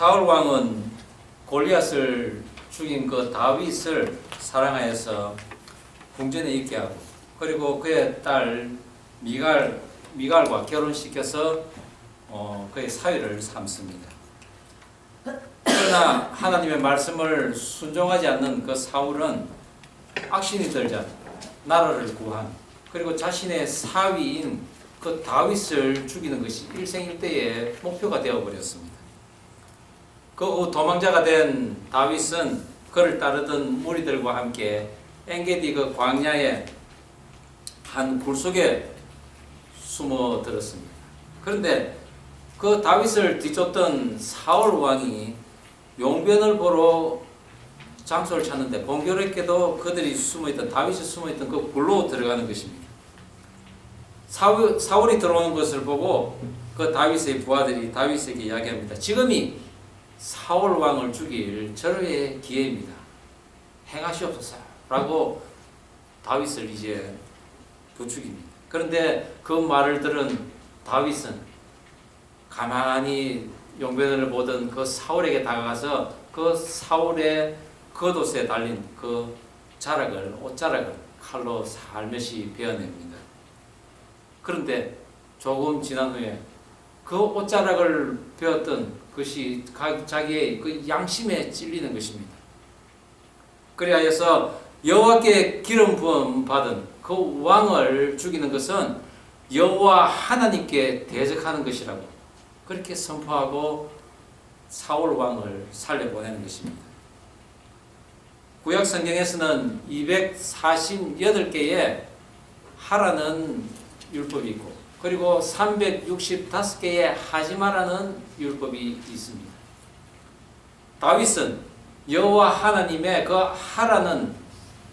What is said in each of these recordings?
사울 왕은 골리앗을 죽인 그 다윗을 사랑하여서 궁전에 있게 하고, 그리고 그의 딸 미갈과 결혼시켜서 그의 사위를 삼습니다. 그러나 하나님의 말씀을 순종하지 않는 그 사울은 악신이 들자 나라를 구한, 그리고 자신의 사위인 그 다윗을 죽이는 것이 일생일대의 목표가 되어버렸습니다. 그 후 도망자가 된 다윗은 그를 따르던 무리들과 함께 엔게디 그 광야의 한 굴 속에 숨어들었습니다. 그런데 그 다윗을 뒤쫓던 사울 왕이 용변을 보러 장소를 찾는데 공교롭게도 그들이 숨어있던, 다윗이 숨어있던 그 굴로 들어가는 것입니다. 사울이 들어오는 것을 보고 그 다윗의 부하들이 다윗에게 이야기합니다. 지금이 사울 왕을 죽일 절호의 기회입니다. 행하시옵소서 라고 다윗을 이제 부추깁니다. 그런데 그 말을 들은 다윗은 가만히 용변을 보던 그 사울에게 다가가서 그 사울의 겉옷에 달린 그 옷자락을 칼로 살며시 베어냅니다. 그런데 조금 지난 후에 그 옷자락을 베었던 것이 자기의 그 양심에 찔리는 것입니다. 그리하여서 여호와께 기름 부음 받은 그 왕을 죽이는 것은 여호와 하나님께 대적하는 것이라고 그렇게 선포하고 사울 왕을 살려보내는 것입니다. 구약 성경에서는 248개의 하라는 율법이 있고, 그리고 365개의 하지마라는 율법이 있습니다. 다윗은 여호와 하나님의 그 하라는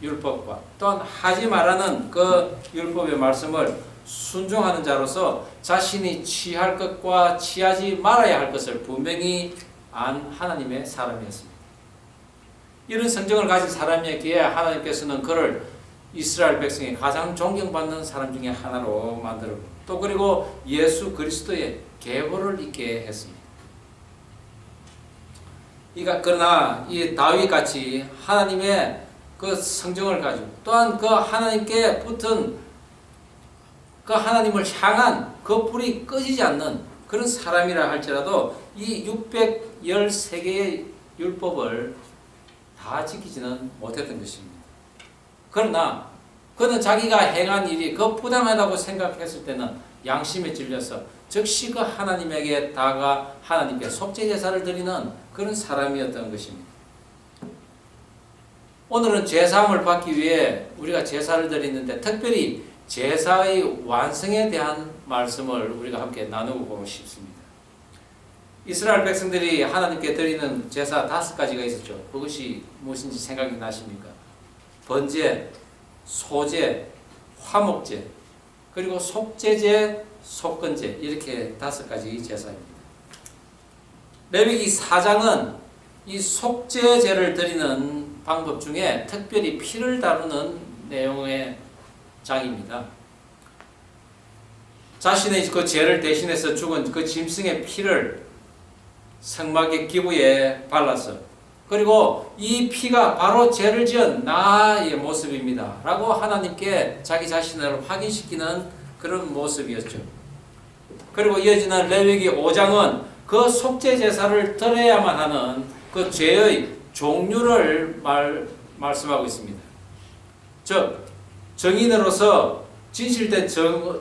율법과 또한 하지마라는 그 율법의 말씀을 순종하는 자로서 자신이 취할 것과 취하지 말아야 할 것을 분명히 안 하나님의 사람이었습니다. 이런 성정을 가진 사람이었기에 하나님께서는 그를 이스라엘 백성의 가장 존경받는 사람 중에 하나로 만들고, 또 그리고 예수 그리스도의 계보를 잇게 했습니다. 그러나 이 다윗같이 하나님의 그 성정을 가지고 또한 그 하나님께 붙은 그 하나님을 향한 그 불이 꺼지지 않는 그런 사람이라 할지라도 이 613개의 율법을 다 지키지는 못했던 것입니다. 그러나 그는 자기가 행한 일이 그 부당하다고 생각했을 때는 양심에 찔려서 즉시 그 하나님에게 다가 하나님께 속죄 제사를 드리는 그런 사람이었던 것입니다. 오늘은 제사함을 받기 위해 우리가 제사를 드리는데 특별히 제사의 완성에 대한 말씀을 우리가 함께 나누고 싶습니다. 이스라엘 백성들이 하나님께 드리는 제사 5가지가 있었죠. 그것이 무엇인지 생각이 나십니까? 번제, 소제, 화목제, 그리고 속죄제, 속건제, 이렇게 5가지 제사입니다. 레위기 4장은 이 속죄제를 드리는 방법 중에 특별히 피를 다루는 내용의 장입니다. 자신의 그 죄를 대신해서 죽은 그 짐승의 피를 성막의 기부에 발라서, 그리고 이 피가 바로 죄를 지은 나의 모습입니다 라고 하나님께 자기 자신을 확인시키는 그런 모습이었죠. 그리고 이어지는 레위기 5장은 그 속죄 제사를 드려야만 하는 그 죄의 종류를 말씀하고 있습니다. 즉 정인으로서 진실된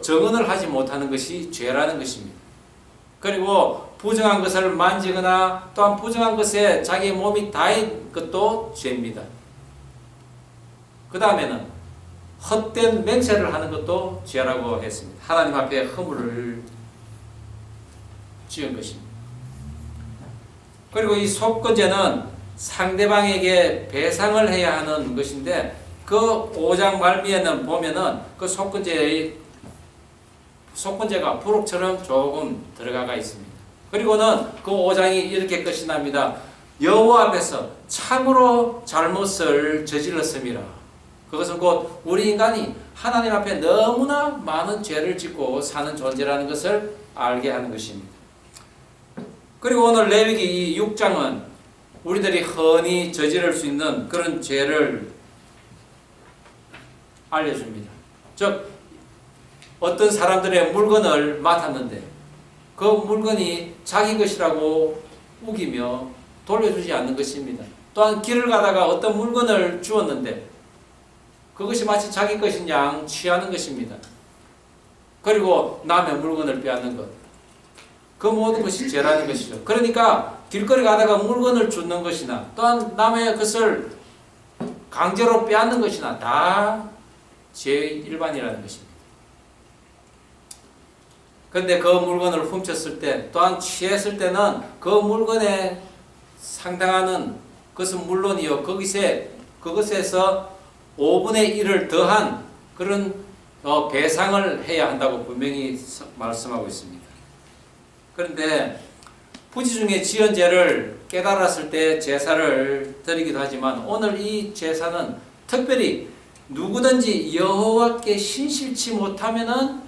정언을 하지 못하는 것이 죄라는 것입니다. 그리고 부정한 것을 만지거나 또한 부정한 것에 자기 몸이 닿은 것도 죄입니다. 그 다음에는 헛된 맹세를 하는 것도 죄라고 했습니다. 하나님 앞에 허물을 지은 것입니다. 그리고 이 속건제는 상대방에게 배상을 해야 하는 것인데, 그 5장 말미에는 보면은 그 속건제가 부록처럼 조금 들어가 있습니다. 그리고는 그 5장이 이렇게 끝이 납니다. 여호와 앞에서 참으로 잘못을 저질렀음이라. 그것은 곧 우리 인간이 하나님 앞에 너무나 많은 죄를 짓고 사는 존재라는 것을 알게 하는 것입니다. 그리고 오늘 레위기 이 6장은 우리들이 흔히 저지를 수 있는 그런 죄를 알려줍니다. 즉 어떤 사람들의 물건을 맡았는데 그 물건이 자기 것이라고 우기며 돌려주지 않는 것입니다. 또한 길을 가다가 어떤 물건을 주었는데 그것이 마치 자기 것인 양 취하는 것입니다. 그리고 남의 물건을 빼앗는 것. 그 모든 것이 죄라는 것이죠. 그러니까 길거리 가다가 물건을 줍는 것이나 또한 남의 것을 강제로 빼앗는 것이나 다 죄의 일반이라는 것입니다. 그런데 그 물건을 훔쳤을 때 또한 취했을 때는 그 물건에 상당하는 것은 물론이요 그것에서 5분의 1을 더한 그런 배상을 해야 한다고 분명히 말씀하고 있습니다. 그런데 부지 중에 지은 죄를 깨달았을 때 제사를 드리기도 하지만 오늘 이 제사는 특별히 누구든지 여호와께 신실치 못하면은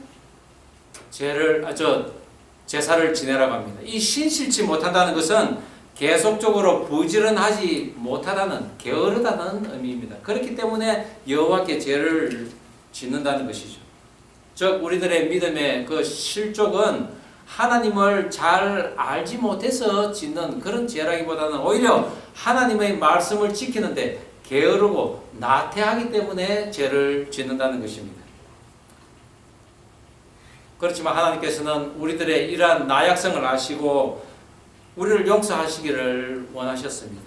제사를 지내라고 합니다. 이 신실치 못한다는 것은 계속적으로 부지런하지 못하다는, 게으르다는 의미입니다. 그렇기 때문에 여호와께 죄를 짓는다는 것이죠. 즉 우리들의 믿음의 그 실족은 하나님을 잘 알지 못해서 짓는 그런 죄라기보다는 오히려 하나님의 말씀을 지키는데 게으르고 나태하기 때문에 죄를 짓는다는 것입니다. 그렇지만 하나님께서는 우리들의 이러한 나약성을 아시고 우리를 용서하시기를 원하셨습니다.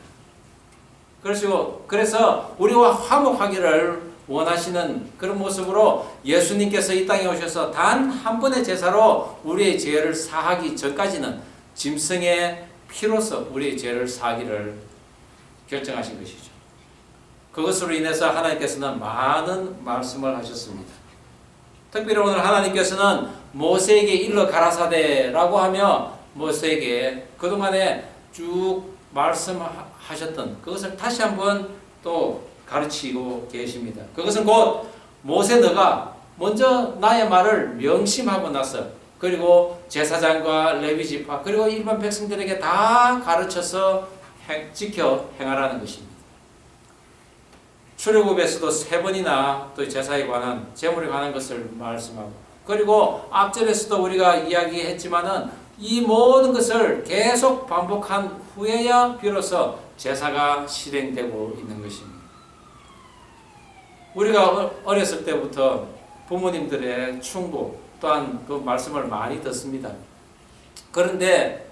그래서 우리와 화목하기를 원하시는 그런 모습으로 예수님께서 이 땅에 오셔서 단 한 번의 제사로 우리의 죄를 사하기 전까지는 짐승의 피로서 우리의 죄를 사하기를 결정하신 것이죠. 그것으로 인해서 하나님께서는 많은 말씀을 하셨습니다. 특별히 오늘 하나님께서는 모세에게 일러 가라사대라고 하며 모세에게 그동안에 쭉 말씀하셨던 그것을 다시 한번 또 가르치고 계십니다. 그것은 곧 모세 너가 먼저 나의 말을 명심하고 나서 그리고 제사장과 레위지파 그리고 일반 백성들에게 다 가르쳐서 지켜 행하라는 것입니다. 출애굽에서도 3번이나 또 제사에 관한 제물에 관한 것을 말씀하고 그리고 앞절에서도 우리가 이야기했지만은 이 모든 것을 계속 반복한 후에야 비로소 제사가 실행되고 있는 것입니다. 우리가 어렸을 때부터 부모님들의 충고 또한 그 말씀을 많이 듣습니다. 그런데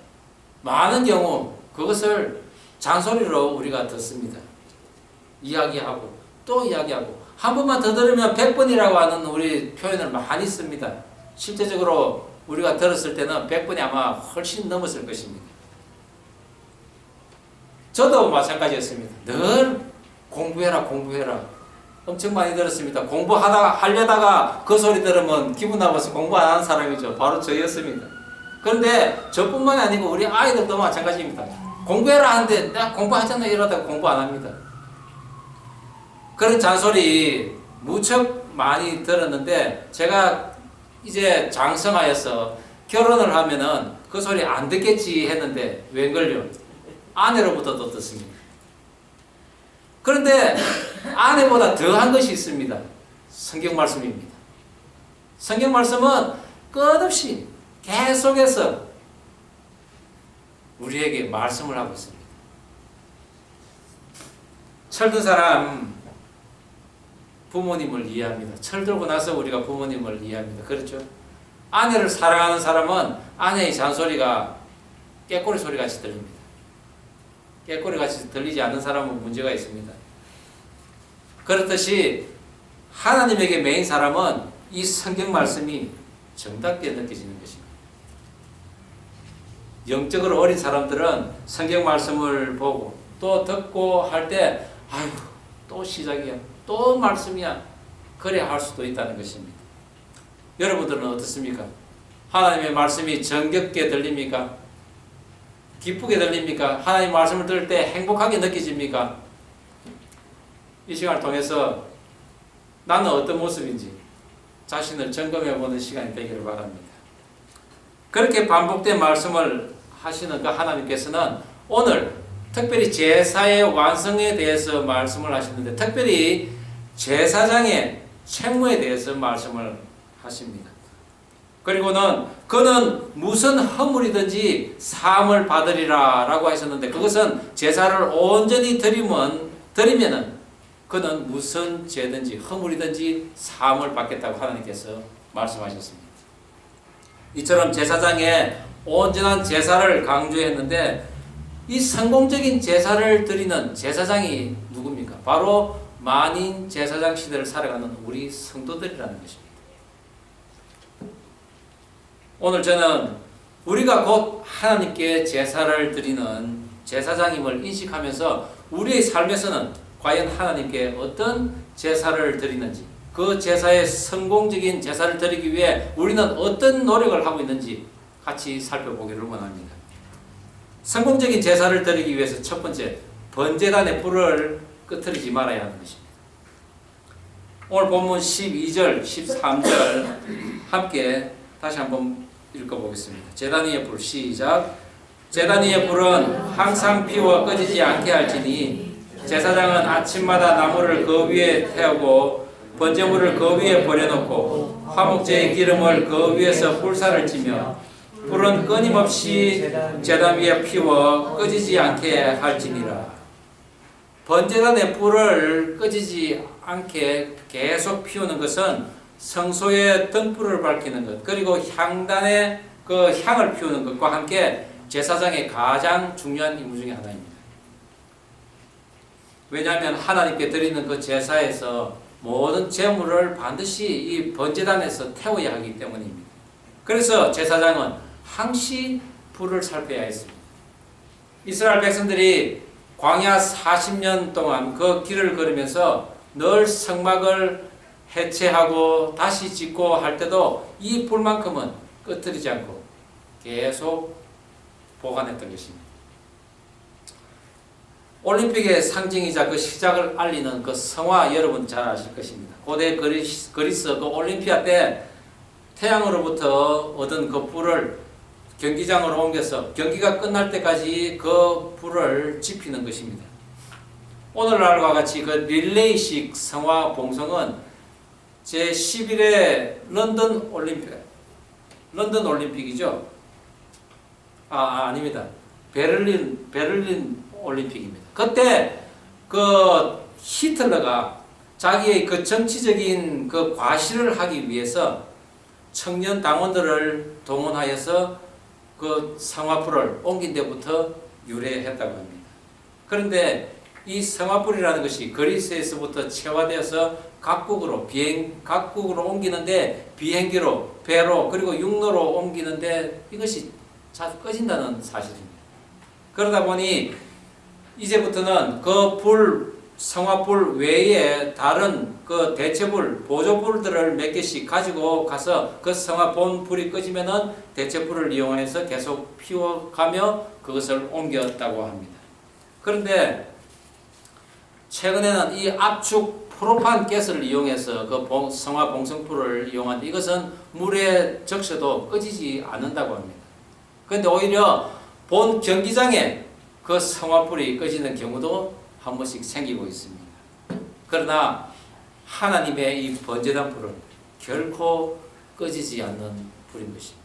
많은 경우 그것을 잔소리로 우리가 듣습니다. 이야기하고 또 이야기하고 한 번만 더 들으면 100번이라고 하는 우리 표현을 많이 씁니다. 실제적으로 우리가 들었을 때는 100번이 아마 훨씬 넘었을 것입니다. 저도 마찬가지였습니다. 늘 공부해라 엄청 많이 들었습니다. 하려다가 그 소리 들으면 기분 나빠서 공부 안 하는 사람이죠. 바로 저였습니다. 그런데 저뿐만이 아니고 우리 아이들도 마찬가지입니다. 공부해라 하는데 내가 공부하잖아 이러다가 공부 안 합니다. 그런 잔소리 무척 많이 들었는데 제가 이제 장성하여서 결혼을 하면은 그 소리 안 듣겠지 했는데 웬걸요? 아내로부터도 듣습니다. 그런데 아내보다 더한 것이 있습니다. 성경 말씀입니다. 성경 말씀은 끝없이 계속해서 우리에게 말씀을 하고 있습니다. 철든 사람 부모님을 이해합니다. 철들고 나서 우리가 부모님을 이해합니다. 그렇죠? 아내를 사랑하는 사람은 아내의 잔소리가 깨꼬리 소리같이 들립니다. 깨꼬리같이 들리지 않는 사람은 문제가 있습니다. 그렇듯이 하나님에게 매인 사람은 이 성경 말씀이 정답게 느껴지는 것입니다. 영적으로 어린 사람들은 성경 말씀을 보고 또 듣고 할 때 아유 또 시작이야 또 말씀이야 그래 할 수도 있다는 것입니다. 여러분들은 어떻습니까? 하나님의 말씀이 정겹게 들립니까? 기쁘게 들립니까? 하나님 말씀을 들을 때 행복하게 느껴집니까? 이 시간을 통해서 나는 어떤 모습인지 자신을 점검해 보는 시간이 되기를 바랍니다. 그렇게 반복된 말씀을 하시는 그 하나님께서는 오늘 특별히 제사의 완성에 대해서 말씀을 하시는데 특별히 제사장의 책무에 대해서 말씀을 하십니다. 그리고는 그는 무슨 허물이든지 사함을 받으리라 라고 하셨는데 그것은 제사를 온전히 드리면은 그는 무슨 죄든지 허물이든지 사함을 받겠다고 하나님께서 말씀하셨습니다. 이처럼 제사장의 온전한 제사를 강조했는데 이 성공적인 제사를 드리는 제사장이 누굽니까? 바로 만인 제사장 시대를 살아가는 우리 성도들이라는 것입니다. 오늘 저는 우리가 곧 하나님께 제사를 드리는 제사장임을 인식하면서 우리의 삶에서는 과연 하나님께 어떤 제사를 드리는지 그 제사의 성공적인 제사를 드리기 위해 우리는 어떤 노력을 하고 있는지 같이 살펴보기를 원합니다. 성공적인 제사를 드리기 위해서 첫 번째, 번제단의 불을 끄트리지 말아야 하는 것입니다. 오늘 본문 12절, 13절 함께 다시 한번 읽어보겠습니다. 제단 위의 불 시작. 제단 위의 불은 항상 피워 꺼지지 않게 할지니 제사장은 아침마다 나무를 그 위에 태우고 번제물을 그 위에 버려놓고 화목제의 기름을 그 위에서 불사를 찌며 불은 끊임없이 제단 위에 피워 꺼지지 않게 할지니라. 번제단의 불을 꺼지지 않게 계속 피우는 것은 성소의 등불을 밝히는 것 그리고 향단의 그 향을 피우는 것과 함께 제사장의 가장 중요한 임무 중에 하나입니다. 왜냐하면 하나님께 드리는 그 제사에서 모든 제물을 반드시 이 번제단에서 태워야 하기 때문입니다. 그래서 제사장은 항시 불을 살펴야 했습니다. 이스라엘 백성들이 광야 40년 동안 그 길을 걸으면서 늘 성막을 해체하고 다시 짓고 할 때도 이 불만큼은 끄트리지 않고 계속 보관했던 것입니다. 올림픽의 상징이자 그 시작을 알리는 그 성화 여러분 잘 아실 것입니다. 고대 그리스 그 올림피아 때 태양으로부터 얻은 그 불을 경기장으로 옮겨서 경기가 끝날 때까지 그 불을 지피는 것입니다. 오늘날과 같이 그 릴레이식 성화 봉송은 제11회 런던 올림픽이죠. 아닙니다. 베를린 올림픽입니다. 그때 그 히틀러가 자기의 그 정치적인 그 과시를 하기 위해서 청년 당원들을 동원하여서 그 성화불을 옮긴 데부터 유래했다고 합니다. 그런데 이 성화불이라는 것이 그리스에서부터 체화되어서 각국으로 옮기는데 비행기로, 배로, 그리고 육로로 옮기는데 이것이 자주 꺼진다는 사실입니다. 그러다 보니 이제부터는 그 성화불 외에 다른 그 대체불, 보조불들을 몇 개씩 가지고 가서 그 성화 본 불이 꺼지면은 대체불을 이용해서 계속 피워가며 그것을 옮겼다고 합니다. 그런데 최근에는 이 압축 프로판 가스를 이용해서 그 성화 봉성불을 이용하는데 이것은 물에 적셔도 꺼지지 않는다고 합니다. 그런데 오히려 본 경기장에 그 성화불이 꺼지는 경우도 한 번씩 생기고 있습니다. 그러나 하나님의 이 번제단 불은 결코 꺼지지 않는 불인 것입니다.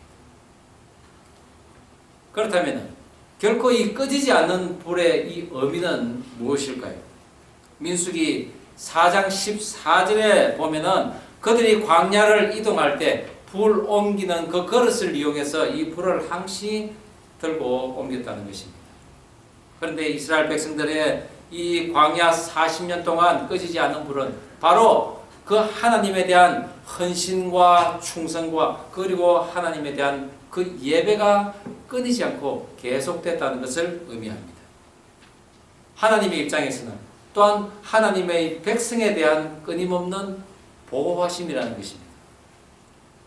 그렇다면 결코 이 꺼지지 않는 불의 이 의미는 무엇일까요? 민수기 4장 14절에 보면은 그들이 광야를 이동할 때 불 옮기는 그 그릇을 이용해서 이 불을 항시 들고 옮겼다는 것입니다. 그런데 이스라엘 백성들의 이 광야 40년 동안 꺼지지 않는 불은 바로 그 하나님에 대한 헌신과 충성과 그리고 하나님에 대한 그 예배가 끊이지 않고 계속됐다는 것을 의미합니다. 하나님의 입장에서는 또한 하나님의 백성에 대한 끊임없는 보호하심이라는 것입니다.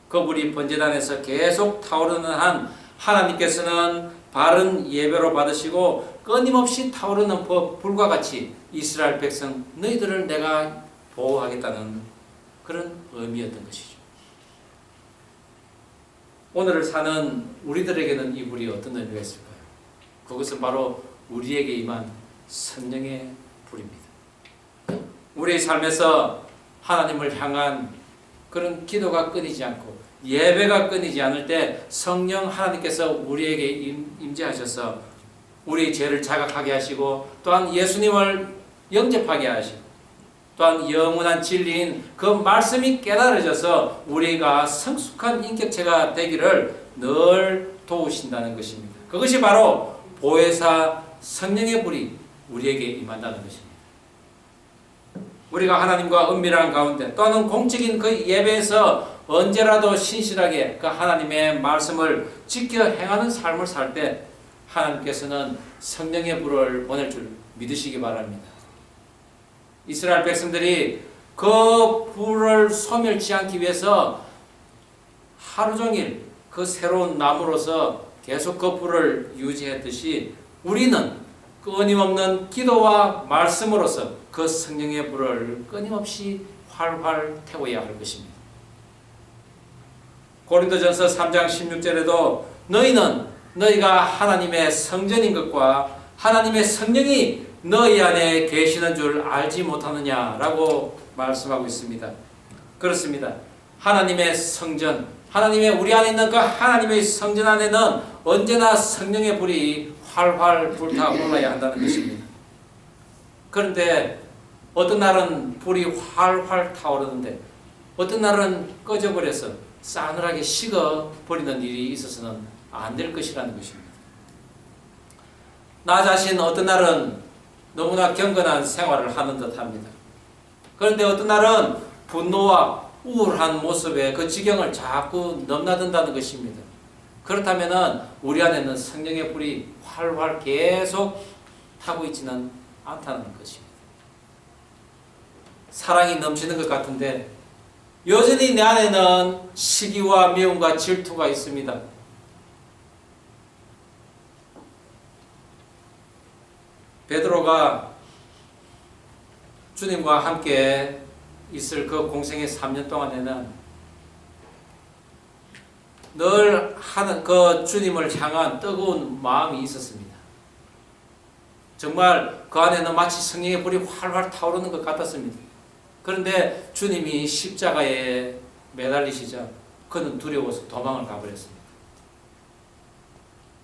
그 불이 번제단에서 계속 타오르는 한 하나님께서는 바른 예배로 받으시고 끊임없이 타오르는 불과 같이 이스라엘 백성 너희들을 내가 보호하겠다는 그런 의미였던 것이죠. 오늘을 사는 우리들에게는 이 불이 어떤 의미가 있을까요? 그것은 바로 우리에게 임한 성령의 불입니다. 우리의 삶에서 하나님을 향한 그런 기도가 끊이지 않고 예배가 끊이지 않을 때 성령 하나님께서 우리에게 임재하셔서 우리의 죄를 자각하게 하시고 또한 예수님을 영접하게 하시고 또한 영원한 진리인 그 말씀이 깨달아져서 우리가 성숙한 인격체가 되기를 늘 도우신다는 것입니다. 그것이 바로 보혜사 성령의 불이 우리에게 임한다는 것입니다. 우리가 하나님과 은밀한 가운데 또는 공적인 그 예배에서 언제라도 신실하게 그 하나님의 말씀을 지켜 행하는 삶을 살 때 하나님께서는 성령의 불을 보낼 줄 믿으시기 바랍니다. 이스라엘 백성들이 그 불을 소멸치 않기 위해서 하루 종일 그 새로운 나무로서 계속 그 불을 유지했듯이 우리는 끊임없는 기도와 말씀으로서 그 성령의 불을 끊임없이 활활 태워야 할 것입니다. 고린도전서 3장 16절에도 너희가 하나님의 성전인 것과 하나님의 성령이 너희 안에 계시는 줄 알지 못하느냐라고 말씀하고 있습니다. 그렇습니다. 하나님의 성전, 하나님의 우리 안에 있는 그 하나님의 성전 안에는 언제나 성령의 불이 활활 불타 올라야 한다는 것입니다. 그런데 어떤 날은 불이 활활 타오르는데 어떤 날은 꺼져버려서 싸늘하게 식어버리는 일이 있어서는 안 될 것이라는 것입니다. 나 자신 어떤 날은 너무나 경건한 생활을 하는 듯 합니다. 그런데 어떤 날은 분노와 우울한 모습에 그 지경을 자꾸 넘나든다는 것입니다. 그렇다면 우리 안에는 성령의 불이 활활 계속 타고 있지는 않다는 것입니다. 사랑이 넘치는 것 같은데 여전히 내 안에는 시기와 미움과 질투가 있습니다. 베드로가 주님과 함께 있을 그 공생의 3년 동안에는 늘 하는 그 주님을 향한 뜨거운 마음이 있었습니다. 정말 그 안에는 마치 성령의 불이 활활 타오르는 것 같았습니다. 그런데 주님이 십자가에 매달리시자 그는 두려워서 도망을 가버렸습니다.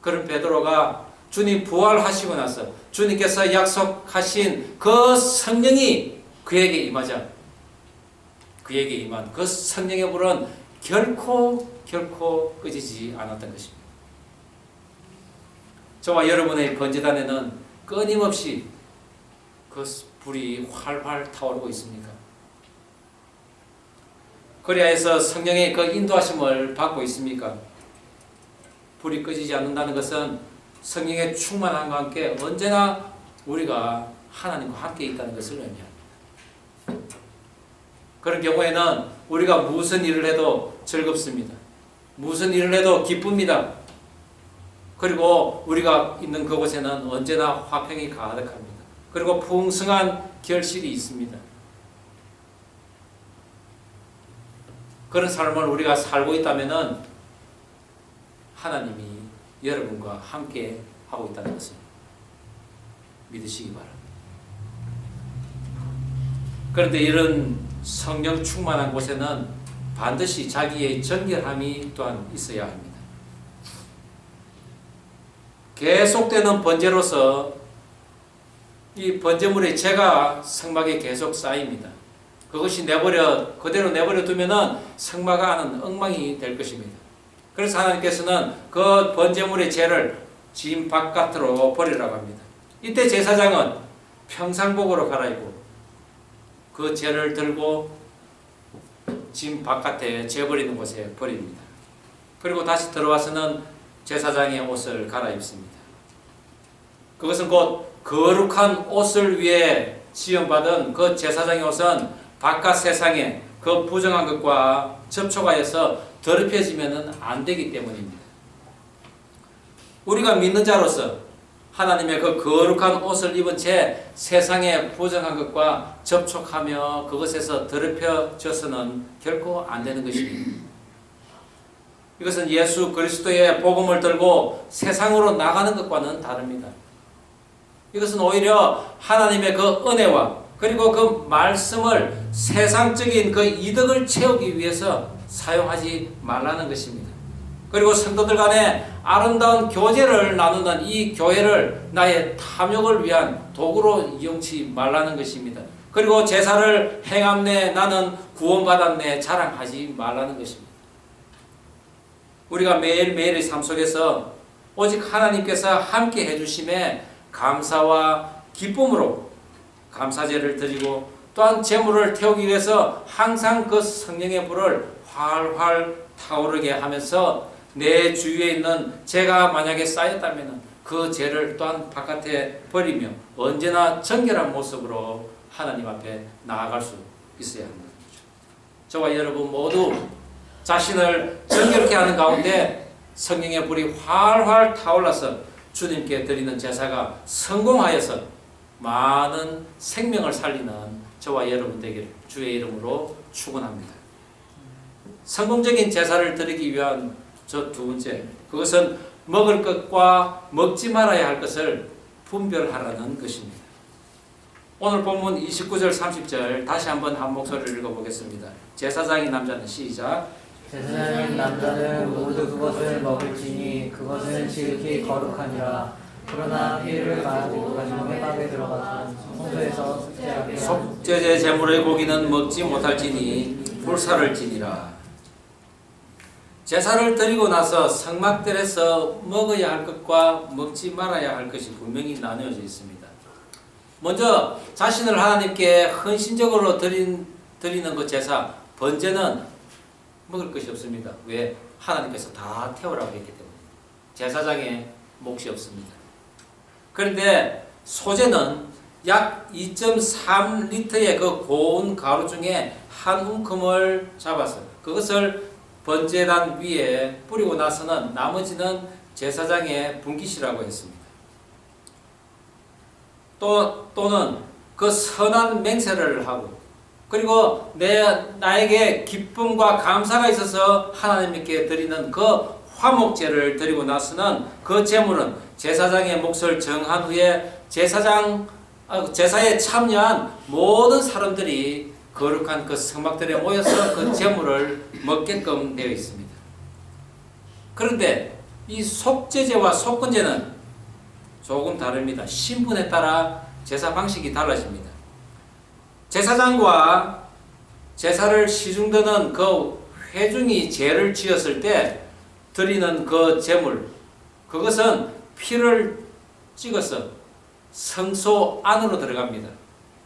그런 베드로가 주님 부활하시고 나서 주님께서 약속하신 그 성령이 그에게 임하자 그에게 임한 그 성령의 불은 결코 꺼지지 않았던 것입니다. 저와 여러분의 번제단에는 끊임없이 그 불이 활활 타오르고 있습니까? 그리하여서 성령의 그 인도하심을 받고 있습니까? 불이 꺼지지 않는다는 것은 성령의 충만함과 함께 언제나 우리가 하나님과 함께 있다는 것을 의미합니다. 그런 경우에는 우리가 무슨 일을 해도 즐겁습니다. 무슨 일을 해도 기쁩니다. 그리고 우리가 있는 그곳에는 언제나 화평이 가득합니다. 그리고 풍성한 결실이 있습니다. 그런 삶을 우리가 살고 있다면 하나님이 여러분과 함께 하고 있다는 것을 믿으시기 바랍니다. 그런데 이런 성령 충만한 곳에는 반드시 자기의 정결함이 또한 있어야 합니다. 계속되는 번제로서 이 번제물의 죄가 성막에 계속 쌓입니다. 그것이 그대로 내버려 두면은 성막 안은 엉망이 될 것입니다. 그래서 하나님께서는 그 번제물의 죄를 진 바깥으로 버리라고 합니다. 이때 제사장은 평상복으로 갈아입고 그 죄를 들고 진 바깥에 죄 버리는 곳에 버립니다. 그리고 다시 들어와서는 제사장의 옷을 갈아입습니다. 그것은 곧 거룩한 옷을 위해 지원받은 그 제사장의 옷은 바깥 세상에 그 부정한 것과 접촉하여서 더럽혀지면 안 되기 때문입니다. 우리가 믿는 자로서 하나님의 그 거룩한 옷을 입은 채 세상의 부정한 것과 접촉하며 그것에서 더럽혀져서는 결코 안 되는 것입니다. 이것은 예수 그리스도의 복음을 들고 세상으로 나가는 것과는 다릅니다. 이것은 오히려 하나님의 그 은혜와 그리고 그 말씀을 세상적인 그 이득을 채우기 위해서 사용하지 말라는 것입니다. 그리고 성도들 간에 아름다운 교제를 나누는 이 교회를 나의 탐욕을 위한 도구로 이용치 말라는 것입니다. 그리고 제사를 행함내 나는 구원받았네 자랑하지 말라는 것입니다. 우리가 매일매일의 삶 속에서 오직 하나님께서 함께 해주심에 감사와 기쁨으로 감사제를 드리고 또한 제물을 태우기 위해서 항상 그 성령의 불을 활활 타오르게 하면서 내 주위에 있는 죄가 만약에 쌓였다면 그 죄를 또한 바깥에 버리며 언제나 정결한 모습으로 하나님 앞에 나아갈 수 있어야 합니다. 저와 여러분 모두 자신을 정결케 하는 가운데 성령의 불이 활활 타올라서 주님께 드리는 제사가 성공하여서 많은 생명을 살리는 저와 여러분 되기를 주의 이름으로 축원합니다. 성공적인 제사를 드리기 위한 저 두 번째, 그것은 먹을 것과 먹지 말아야 할 것을 분별하라는 것입니다. 오늘 본문 29절 30절 다시 한번 한 목소리를 읽어보겠습니다. 제사장인 남자는 시작. 제사장인 남자는 모두 그것을 먹을지니 그것은 지극히 거룩하니라. 그러나 피를 가지고 회막에 들어가서 성소에서 속죄하게 속죄제 제물의 고기는 먹지 못할지니 불사를 지니라. 제사를 드리고 나서 성막들에서 먹어야 할 것과 먹지 말아야 할 것이 분명히 나뉘어져 있습니다. 먼저 자신을 하나님께 헌신적으로 드리는 그 제사, 번제는 먹을 것이 없습니다. 왜? 하나님께서 다 태우라고 했기 때문에. 제사장의 몫이 없습니다. 그런데 소제는 약 2.3리터의 그 고운 가루 중에 한 움큼을 잡아서 그것을 번제단 위에 뿌리고 나서는 나머지는 제사장의 분깃이라고 했습니다. 또는 그 선한 맹세를 하고 그리고 나에게 기쁨과 감사가 있어서 하나님께 드리는 그 화목제를 드리고 나서는 그 제물은 제사장의 몫을 정한 후에 제사에 참여한 모든 사람들이 거룩한 그 성막들에 모여서 그 제물을 먹게끔 되어 있습니다. 그런데 이 속죄제와 속건제는 조금 다릅니다. 신분에 따라 제사 방식이 달라집니다. 제사장과 제사를 시중드는 그 회중이 죄를 지었을 때 드리는 그 제물, 그것은 피를 찍어서 성소 안으로 들어갑니다.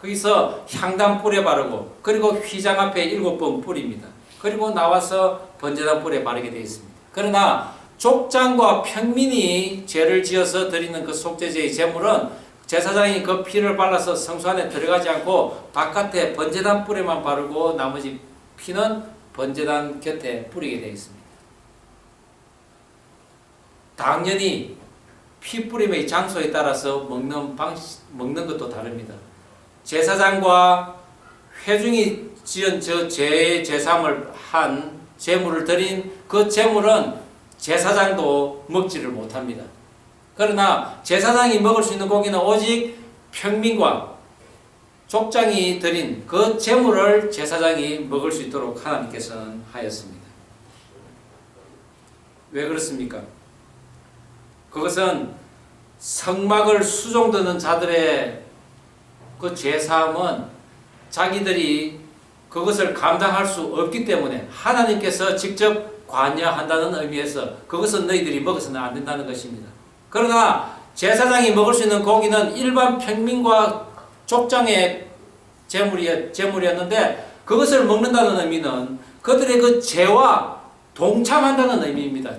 거기서 향단 뿔에 바르고 그리고 휘장 앞에 7번 뿌립니다. 그리고 나와서 번제단 뿔에 바르게 되어 있습니다. 그러나 족장과 평민이 죄를 지어서 드리는 그 속죄제의 제물은 제사장이 그 피를 발라서 성소 안에 들어가지 않고 바깥에 번제단 뿔에만 바르고 나머지 피는 번제단 곁에 뿌리게 되어 있습니다. 당연히 피 뿌림의 장소에 따라서 먹는 것도 다릅니다. 제사장과 회중이 지은 저 죄의 제삼을 한 제물을 드린 그 제물은 제사장도 먹지를 못합니다. 그러나 제사장이 먹을 수 있는 고기는 오직 평민과 족장이 드린 그 제물을 제사장이 먹을 수 있도록 하나님께서는 하였습니다. 왜 그렇습니까? 그것은 성막을 수종드는 자들의 그 죄사함은 자기들이 그것을 감당할 수 없기 때문에 하나님께서 직접 관여한다는 의미에서 그것은 너희들이 먹어서는 안 된다는 것입니다. 그러나 제사장이 먹을 수 있는 고기는 일반 평민과 족장의 제물이었는데 그것을 먹는다는 의미는 그들의 그 죄와 동참한다는 의미입니다.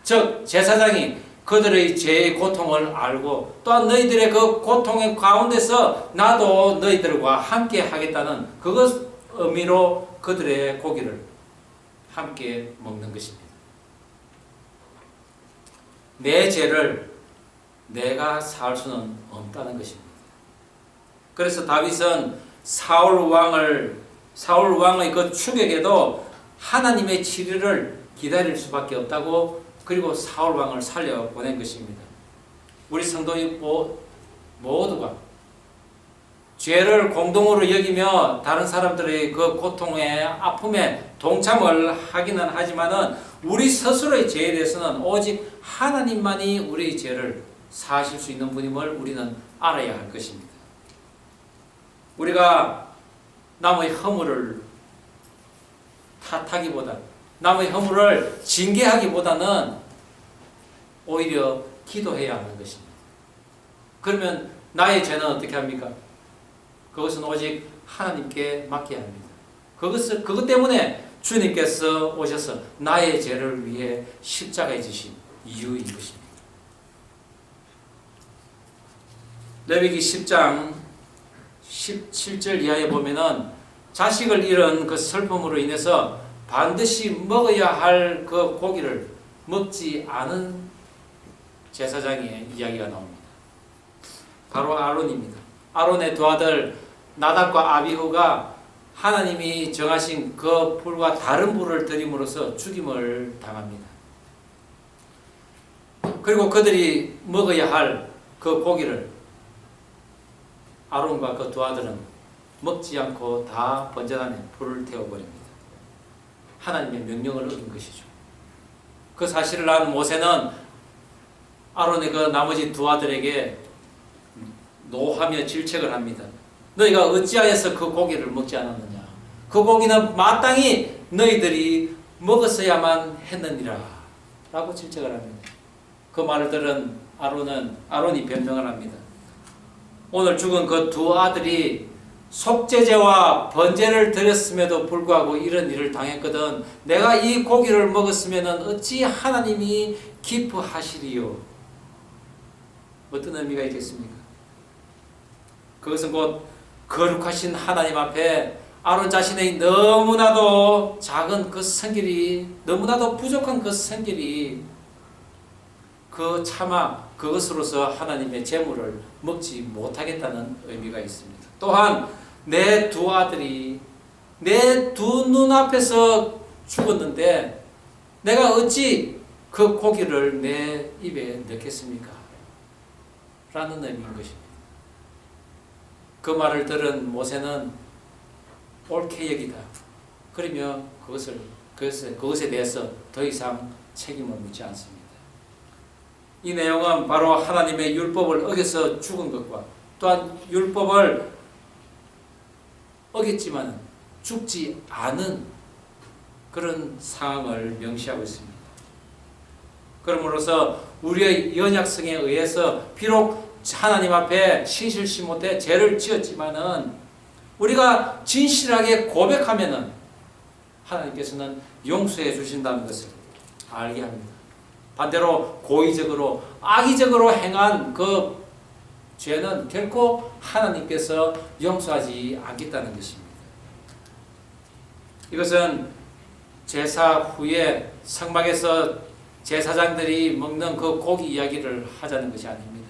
즉 제사장이 그들의 죄의 고통을 알고 또한 너희들의 그 고통의 가운데서 나도 너희들과 함께 하겠다는 그것 의미로 그들의 고기를 함께 먹는 것입니다. 내 죄를 내가 사할 수는 없다는 것입니다. 그래서 다윗은 사울 왕의 그 추격에도 하나님의 치리를 기다릴 수밖에 없다고 그리고 사울 왕을 살려 보낸 것입니다. 우리 성도 모두가 죄를 공동으로 여기며 다른 사람들의 그 고통에 아픔에 동참을 하기는 하지만은 우리 스스로의 죄에 대해서는 오직 하나님만이 우리의 죄를 사하실 수 있는 분임을 우리는 알아야 할 것입니다. 우리가 남의 허물을 탓하기보다 남의 허물을 징계하기보다는 오히려 기도해야 하는 것입니다. 그러면 나의 죄는 어떻게 합니까? 그것은 오직 하나님께 맡겨야 합니다. 그것 때문에 주님께서 오셔서 나의 죄를 위해 십자가에 지신 이유인 것입니다. 레위기 10장 17절 이하에 보면은 자식을 잃은 그 슬픔으로 인해서 반드시 먹어야 할 그 고기를 먹지 않은 제사장의 이야기가 나옵니다. 바로 아론입니다. 아론의 두 아들 나답과 아비후가 하나님이 정하신 그 불과 다른 불을 드림으로써 죽임을 당합니다. 그리고 그들이 먹어야 할 그 고기를 아론과 그 두 아들은 먹지 않고 다 번제단에 불을 태워버립니다. 하나님의 명령을 어긴 것이죠. 그 사실을 안 모세는 아론의 그 나머지 두 아들에게 노하며 질책을 합니다. 너희가 어찌하여서 그 고기를 먹지 않았느냐? 그 고기는 마땅히 너희들이 먹었어야만 했느니라 라고 질책을 합니다. 그 말을 들은 아론이 변명을 합니다. 오늘 죽은 그 두 아들이 속죄제와 번제를 드렸음에도 불구하고 이런 일을 당했거든. 내가 이 고기를 먹었으면 어찌 하나님이 기뻐하시리요? 어떤 의미가 있겠습니까? 그것은 곧 거룩하신 하나님 앞에 아론 자신의 너무나도 작은 그 성길이, 너무나도 부족한 그 성길이 그 차마 그것으로서 하나님의 제물을 먹지 못하겠다는 의미가 있습니다. 또한 내 두 아들이 내 두 눈앞에서 죽었는데 내가 어찌 그 고기를 내 입에 넣겠습니까? 라는 의미인 것입니다. 그 말을 들은 모세는 옳게 여기다. 그러며 그것에 대해서 더 이상 책임을 묻지 않습니다. 이 내용은 바로 하나님의 율법을 어겨서 죽은 것과 또한 율법을 어겼지만 죽지 않은 그런 상황을 명시하고 있습니다. 그러므로서 우리의 연약성에 의해서 비록 하나님 앞에 신실치 못해 죄를 지었지만은 우리가 진실하게 고백하면은 하나님께서는 용서해 주신다는 것을 알게 합니다. 반대로 고의적으로 악의적으로 행한 그 죄는 결코 하나님께서 용서하지 않겠다는 것입니다. 이것은 제사 후에 성막에서 제사장들이 먹는 그 고기 이야기를 하자는 것이 아닙니다.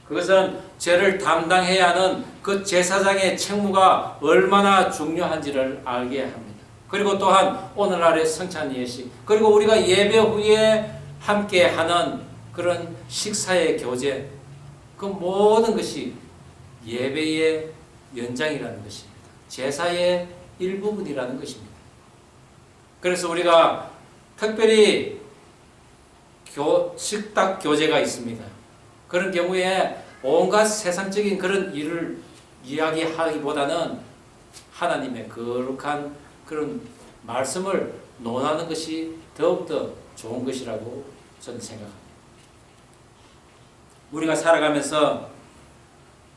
그것은 죄를 담당해야 하는 그 제사장의 책무가 얼마나 중요한지를 알게 합니다. 그리고 또한 오늘날의 성찬 예식, 그리고 우리가 예배 후에 함께 하는 그런 식사의 교제, 그 모든 것이 예배의 연장이라는 것입니다. 제사의 일부분이라는 것입니다. 그래서 우리가 특별히 식탁 교제가 있습니다. 그런 경우에 온갖 세상적인 그런 일을 이야기하기보다는 하나님의 거룩한 그런 말씀을 논하는 것이 더욱더 좋은 것이라고 저는 생각합니다. 우리가 살아가면서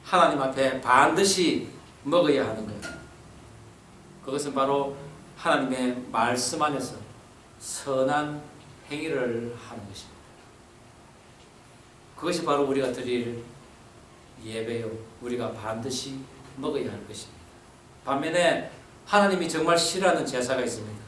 하나님 앞에 반드시 먹어야 하는 것, 그것은 바로 하나님의 말씀 안에서 선한 행위를 하는 것입니다. 그것이 바로 우리가 드릴 예배요, 우리가 반드시 먹어야 할 것입니다. 반면에 하나님이 정말 싫어하는 제사가 있습니다.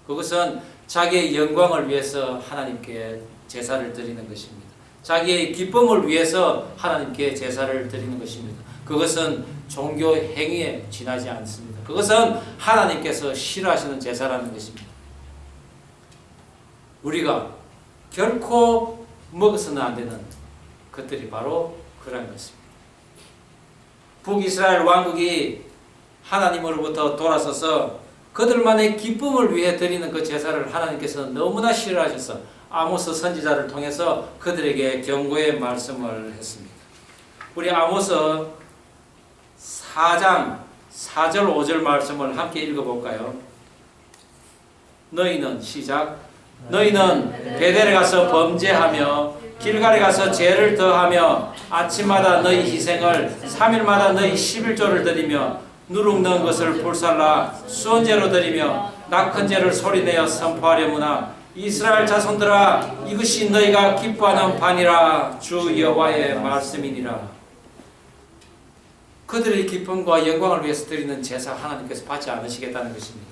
그것은 자기의 영광을 위해서 하나님께 제사를 드리는 것입니다. 자기의 기쁨을 위해서 하나님께 제사를 드리는 것입니다. 그것은 종교 행위에 지나지 않습니다. 그것은 하나님께서 싫어하시는 제사라는 것입니다. 우리가 결코 먹어서는 안 되는 것들이 바로 그런 것입니다. 북이스라엘 왕국이 하나님으로부터 돌아서서 그들만의 기쁨을 위해 드리는 그 제사를 하나님께서 너무나 싫어하셔서 아모스 선지자를 통해서 그들에게 경고의 말씀을 했습니다. 우리 아모스 4장 4절 5절 말씀을 함께 읽어볼까요? 너희는 시작. 너희는 베델에 가서 범죄하며 길갈에 가서 죄를 더하며 아침마다 너희 희생을 3일마다 너희 11조를 드리며 누룩 넣은 것을 불살라 수원제로 드리며 낙헌 제를 소리내어 선포하려무나 이스라엘 자손들아 이것이 너희가 기뻐하는 반이라 주 여호와의 말씀이니라. 그들의 기쁨과 영광을 위해서 드리는 제사 하나님께서 받지 않으시겠다는 것입니다.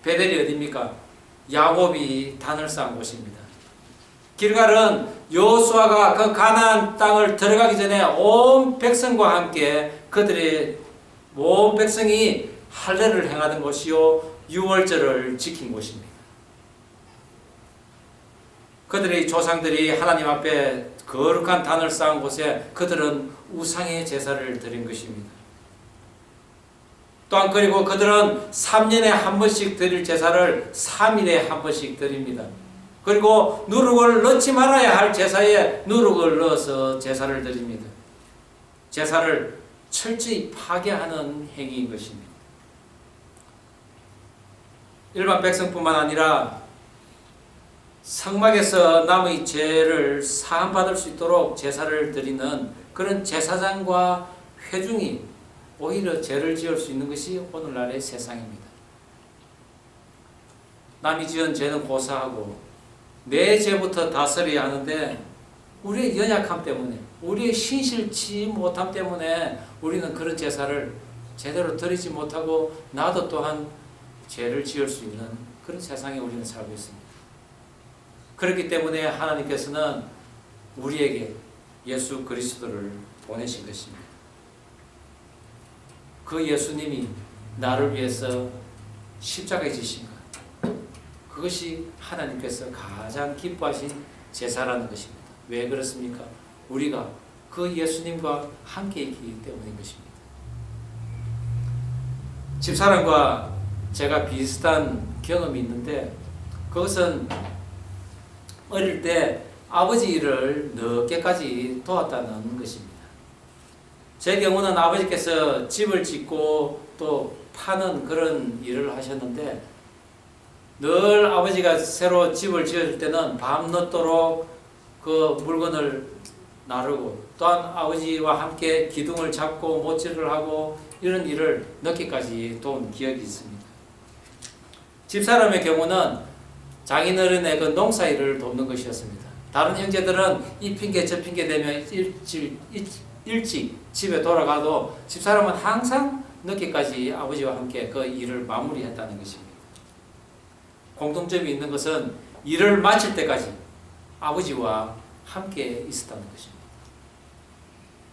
베델이 어디입니까? 야곱이 단을 쌓은 곳입니다. 길갈은 여호수아가 그 가나안 땅을 들어가기 전에 온 백성과 함께 그들의 온 백성이 할례를 행하던 곳이요 유월절을 지킨 곳입니다. 그들의 조상들이 하나님 앞에 거룩한 단을 쌓은 곳에 그들은 우상의 제사를 드린 것입니다. 또한 그리고 그들은 3년에 한 번씩 드릴 제사를 3일에 한 번씩 드립니다. 그리고 누룩을 넣지 말아야 할 제사에 누룩을 넣어서 제사를 드립니다. 제사를 철저히 파괴하는 행위인 것입니다. 일반 백성뿐만 아니라 성막에서 남의 죄를 사함받을 수 있도록 제사를 드리는 그런 제사장과 회중이 오히려 죄를 지을 수 있는 것이 오늘날의 세상입니다. 남이 지은 죄는 고사하고 내 죄부터 다스려야 하는데 우리의 연약함 때문에 우리의 신실치 못함 때문에 우리는 그런 제사를 제대로 드리지 못하고 나도 또한 죄를 지을 수 있는 그런 세상에 우리는 살고 있습니다. 그렇기 때문에 하나님께서는 우리에게 예수 그리스도를 보내신 것입니다. 그 예수님이 나를 위해서 십자가에 지신 것, 그것이 하나님께서 가장 기뻐하신 제사라는 것입니다. 왜 그렇습니까? 우리가 그 예수님과 함께 있기 때문인 것입니다. 집사람과 제가 비슷한 경험이 있는데 그것은 어릴 때 아버지 일을 늦게까지 도왔다는 것입니다. 제 경우는 아버지께서 집을 짓고 또 파는 그런 일을 하셨는데 늘 아버지가 새로 집을 지어줄 때는 밤늦도록 그 물건을 나르고 또한 아버지와 함께 기둥을 잡고 못질을 하고 이런 일을 늦게까지 도운 기억이 있습니다. 집사람의 경우는 장인어른의 그 농사일을 돕는 것이었습니다. 다른 형제들은 이 핑계 저 핑계 대며 일찍 집에 돌아가도 집사람은 항상 늦게까지 아버지와 함께 그 일을 마무리했다는 것입니다. 공통점이 있는 것은 일을 마칠 때까지 아버지와 함께 있었다는 것입니다.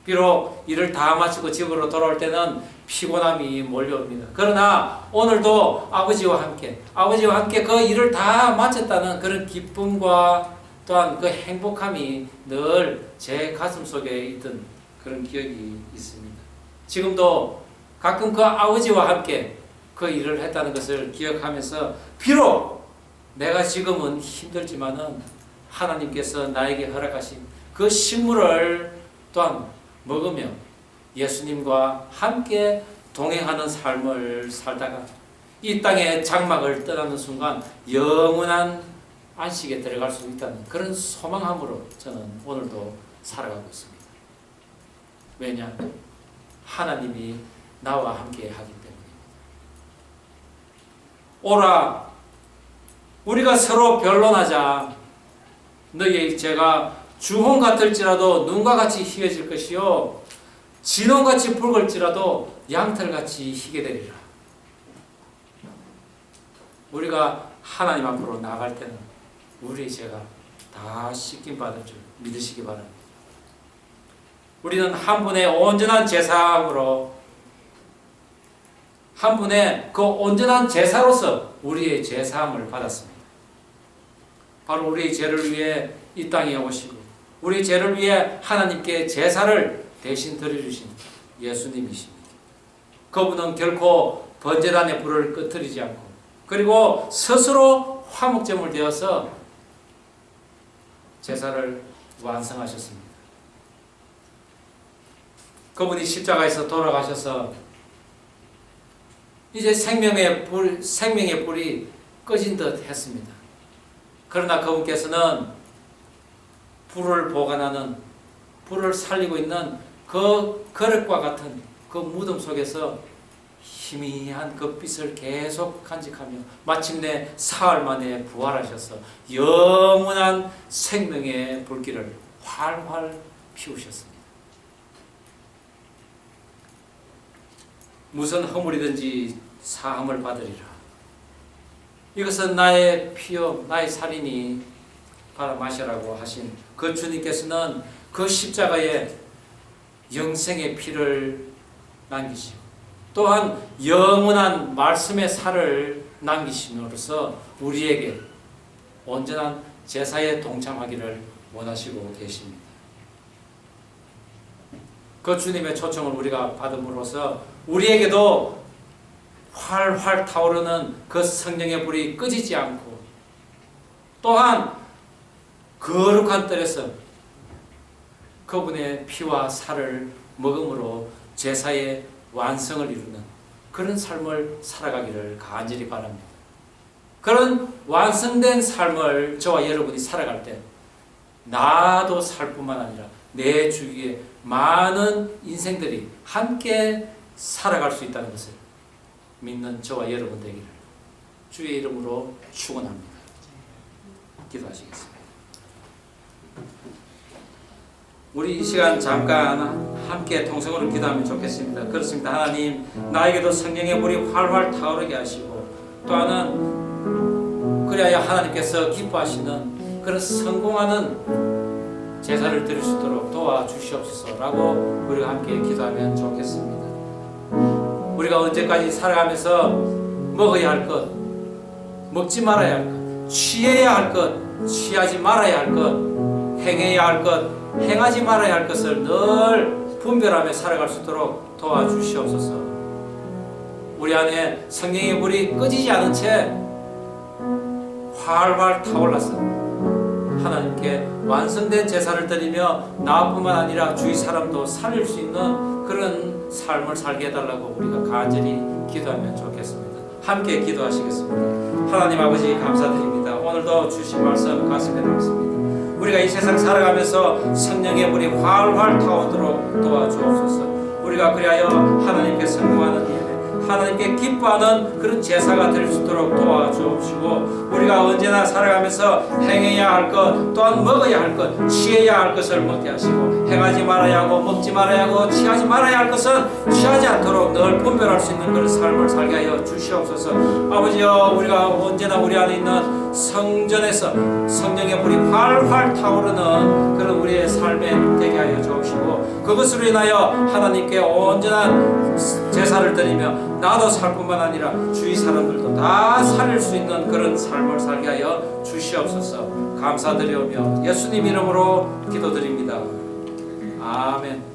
비록 일을 다 마치고 집으로 돌아올 때는 피곤함이 몰려옵니다. 그러나 오늘도 아버지와 함께 그 일을 다 마쳤다는 그런 기쁨과 또한 그 행복함이 늘 제 가슴 속에 있던 그런 기억이 있습니다. 지금도 가끔 그 아버지와 함께 그 일을 했다는 것을 기억하면서 비록 내가 지금은 힘들지만은 하나님께서 나에게 허락하신 그 식물을 또한 먹으며 예수님과 함께 동행하는 삶을 살다가 이 땅의 장막을 떠나는 순간 영원한 안식에 들어갈 수 있다는 그런 소망함으로 저는 오늘도 살아가고 있습니다. 왜냐? 하나님이 나와 함께 하기 때문입니다. 오라, 우리가 서로 변론하자. 너희의 죄가 주홍 같을지라도 눈과 같이 희어질 것이요 진홍같이 붉을지라도 양털같이 희게 되리라. 우리가 하나님 앞으로 나아갈 때는 우리의 죄가 다 씻김 받을 줄 믿으시기 바랍니다. 우리는 한 분의 온전한 제사함으로 한 분의 그 온전한 제사로서 우리의 제사함을 받았습니다. 바로 우리의 죄를 위해 이 땅에 오시고 우리 죄를 위해 하나님께 제사를 대신 드려주신 예수님이십니다. 그분은 결코 번제단의 불을 끄트리지 않고 그리고 스스로 화목제물 되어서 제사를 완성하셨습니다. 그분이 십자가에서 돌아가셔서 이제 생명의 불이 꺼진 듯 했습니다. 그러나 그분께서는 불을 보관하는, 불을 살리고 있는 그 그릇과 같은 그 무덤 속에서 희미한 그 빛을 계속 간직하며 마침내 사흘 만에 부활하셔서 영원한 생명의 불길을 활활 피우셨습니다. 무슨 허물이든지 사함을 받으리라. 이것은 나의 피요 나의 살이니 받아 마시라고 하신 그 주님께서는 그 십자가에 영생의 피를 남기시고 또한 영원한 말씀의 살을 남기심으로써 우리에게 온전한 제사에 동참하기를 원하시고 계십니다. 그 주님의 초청을 우리가 받음으로써 우리에게도 활활 타오르는 그 성령의 불이 꺼지지 않고 또한 거룩한 뜰에서 그분의 피와 살을 먹음으로 제사의 완성을 이루는 그런 삶을 살아가기를 간절히 바랍니다. 그런 완성된 삶을 저와 여러분이 살아갈 때 나도 살 뿐만 아니라 내 주위에 많은 인생들이 함께 살아갈 수 있다는 것을 믿는 저와 여러분 되기를 주의 이름으로 축원합니다. 기도하시겠습니다. 우리 이 시간 잠깐 함께 통성으로 기도하면 좋겠습니다. 그렇습니다. 하나님, 나에게도 성령의 불이 활활 타오르게 하시고 또 하나는 그래야 하나님께서 기뻐하시는 그런 성공하는 제사를 드릴 수 있도록 도와주시옵소서라고 우리가 함께 기도하면 좋겠습니다. 우리가 언제까지 살아가면서 먹어야 할 것, 먹지 말아야 할 것, 취해야 할 것, 취하지 말아야 할 것, 행해야 할 것, 행하지 말아야 할 것을 늘 분별하며 살아갈 수 있도록 도와주시옵소서. 우리 안에 성령의 불이 꺼지지 않은 채 활활 타올라서 하나님께 완성된 제사를 드리며 나뿐만 아니라 주위 사람도 살릴 수 있는 그런 삶을 살게 해달라고 우리가 간절히 기도하면 좋겠습니다. 함께 기도하시겠습니다. 하나님 아버지 감사드립니다. 오늘도 주신 말씀 가슴에 담습니다. 우리가 이 세상 살아가면서 성령의 불이 활활 타오도록 도와주옵소서. 우리가 그리하여 하나님께 성공하는 일, 하나님께 기뻐하는 그런 제사가 될 수 있도록 도와주옵시고 우리가 언제나 살아가면서 행해야 할 것 또한 먹어야 할 것 취해야 할 것을 먹게 하시고 행하지 말아야 하고 먹지 말아야 하고 취하지 말아야 할 것은 취하지 않도록 늘 분별할 수 있는 그런 삶을 살게 하여 주시옵소서. 아버지여, 우리가 언제나 우리 안에 있는 성전에서 성령의 불이 활활 타오르는 그런 우리의 삶에 되게 하여 주옵시고 그것으로 인하여 하나님께 온전한 제사를 드리며 나도 살 뿐만 아니라 주위 사람들도 다 살릴 수 있는 그런 삶을 살게 하여 주시옵소서. 감사드리오며 예수님 이름으로 기도드립니다. 아멘.